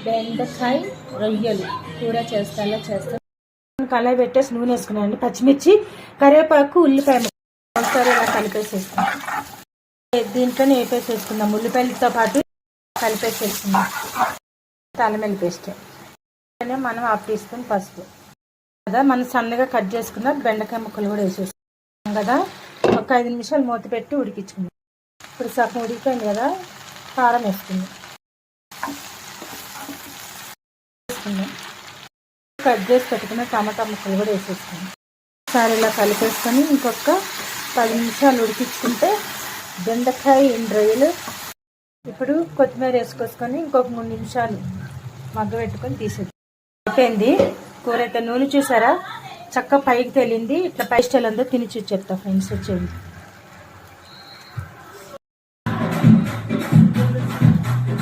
బెండకాయ రొయ్యలు కూర చేస్తాను. కళాయి పెట్టేసి నూనె వేసుకున్నానండి. పచ్చిమిర్చి, కరివేపాకు, ఉల్లిపాయ ఒకసారి ఇలా కలిపేసేసుకున్నాం. దీంట్లోనే వేపేసేసుకుందాం. ఉల్లిపాయలతో పాటు కలిపేసేసుకుందాం. అల్లం పేస్ట్ మనం 1/2 టీ స్పూన్ పసుపు కదా, మనం సన్నగా కట్ చేసుకున్న బెండకాయ ముక్కలు కూడా వేసేసుకున్నాం కదా. ఒక 5 నిమిషాలు మూత పెట్టి ఉడికించుకుందాం. ఇప్పుడు సగం ఉడికిపోయింది కదా, కారం వేసుకుందాం. కట్ చేసి పెట్టుకున్న టమాటా ముక్కలు కూడా వేసేసుకుందాం. ఒకసారి ఇలా కలిపేసుకొని ఇంకొక 10 నిమిషాలు ఉడికించుకుంటే బెండకాయ రొయ్యలు. ఇప్పుడు కొత్తిమీర వేసుకొసుకొని ఇంకొక 3 నిమిషాలు మగ్గ పెట్టుకొని తీసేది. అయిపోయింది కూర అయితే. నూనె చూసారా చక్క పైకి తేలింది. ఇట్లా పై స్టైల్ అంతా తిని చూసి చెప్తా ఫ్రెండ్స్. వచ్చేది